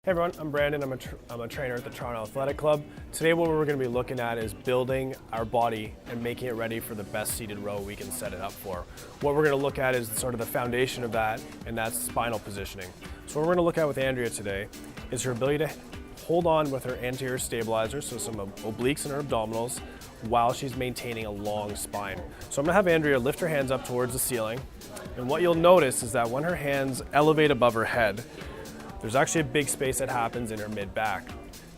Hey everyone, I'm Brandon. I'm a trainer at the Toronto Athletic Club. Today what we're going to be looking at is building our body and making it ready for the best seated row we can set it up for. What we're going to look at is sort of the foundation of that, and that's spinal positioning. So what we're going to look at with Andrea today is her ability to hold on with her anterior stabilizer, so some obliques and her abdominals, while she's maintaining a long spine. So I'm going to have Andrea lift her hands up towards the ceiling, and what you'll notice is that when her hands elevate above her head, there's actually a big space that happens in her mid-back.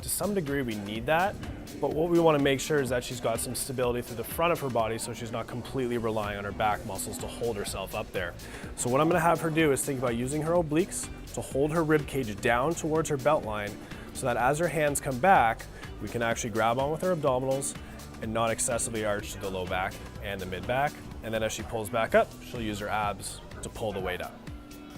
To some degree we need that, but what we want to make sure is that she's got some stability through the front of her body so she's not completely relying on her back muscles to hold herself up there. So what I'm going to have her do is think about using her obliques to hold her rib cage down towards her belt line so that as her hands come back, we can actually grab on with her abdominals and not excessively arch to the low back and the mid-back. And then as she pulls back up, she'll use her abs to pull the weight up.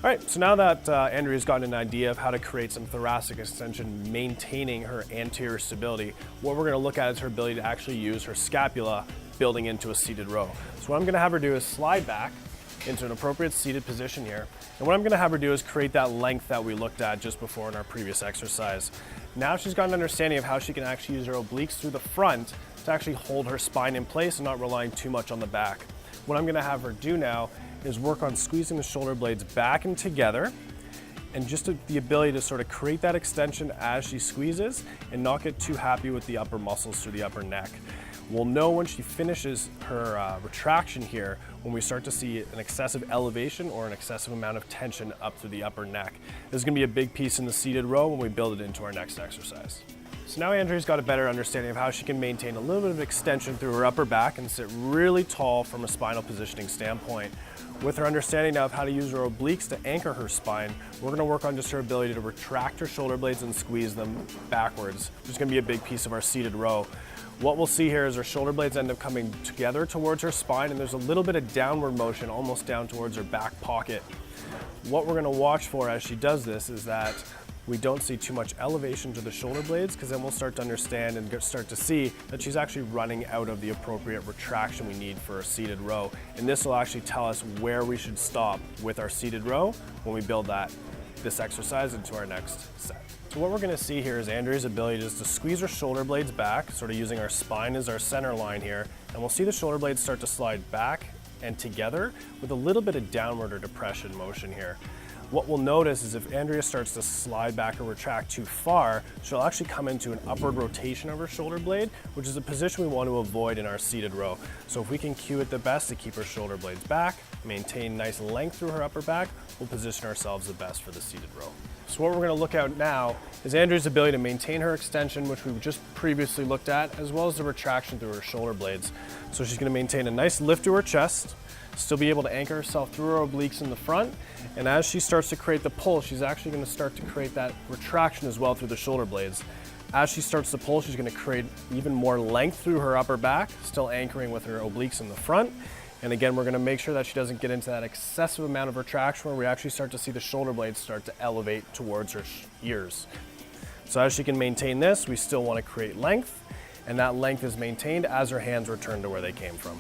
All right, so now that Andrea's gotten an idea of how to create some thoracic extension, maintaining her anterior stability, what we're gonna look at is her ability to actually use her scapula building into a seated row. So what I'm gonna have her do is slide back into an appropriate seated position here. And what I'm gonna have her do is create that length that we looked at just before in our previous exercise. Now she's got an understanding of how she can actually use her obliques through the front to actually hold her spine in place and not relying too much on the back. What I'm gonna have her do now is work on squeezing the shoulder blades back and together, and just the ability to sort of create that extension as she squeezes and not get too happy with the upper muscles through the upper neck. We'll know when she finishes her retraction here when we start to see an excessive elevation or an excessive amount of tension up through the upper neck. This is going to be a big piece in the seated row when we build it into our next exercise. So now Andrea's got a better understanding of how she can maintain a little bit of extension through her upper back and sit really tall from a spinal positioning standpoint. With her understanding now of how to use her obliques to anchor her spine, we're going to work on just her ability to retract her shoulder blades and squeeze them backwards, which is going to be a big piece of our seated row. What we'll see here is her shoulder blades end up coming together towards her spine, and there's a little bit of downward motion almost down towards her back pocket. What we're going to watch for as she does this is that we don't see too much elevation to the shoulder blades, because then we'll start to understand and start to see that she's actually running out of the appropriate retraction we need for a seated row. And this will actually tell us where we should stop with our seated row when we build this exercise into our next set. So what we're going to see here is Andrea's ability just to squeeze her shoulder blades back, sort of using our spine as our center line here, and we'll see the shoulder blades start to slide back and together with a little bit of downward or depression motion here. What we'll notice is if Andrea starts to slide back or retract too far, she'll actually come into an upward rotation of her shoulder blade, which is a position we want to avoid in our seated row. So if we can cue it the best to keep her shoulder blades back, maintain nice length through her upper back, we'll position ourselves the best for the seated row. So what we're going to look at now is Andrea's ability to maintain her extension, which we've just previously looked at, as well as the retraction through her shoulder blades. So she's going to maintain a nice lift to her chest, still be able to anchor herself through her obliques in the front, and as she starts to create the pull, she's actually going to start to create that retraction as well through the shoulder blades. As she starts to pull, she's going to create even more length through her upper back, still anchoring with her obliques in the front. And again, we're going to make sure that she doesn't get into that excessive amount of retraction where we actually start to see the shoulder blades start to elevate towards her ears. So as she can maintain this, we still want to create length, and that length is maintained as her hands return to where they came from.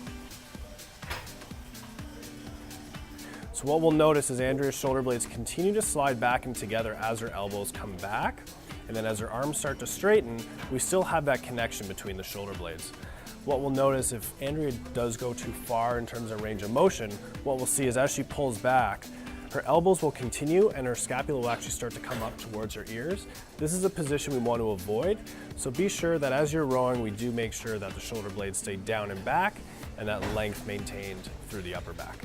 So what we'll notice is Andrea's shoulder blades continue to slide back and together as her elbows come back, and then as her arms start to straighten, we still have that connection between the shoulder blades. What we'll notice if Andrea does go too far in terms of range of motion, what we'll see is as she pulls back, her elbows will continue and her scapula will actually start to come up towards her ears. This is a position we want to avoid, so be sure that as you're rowing, we do make sure that the shoulder blades stay down and back and that length maintained through the upper back.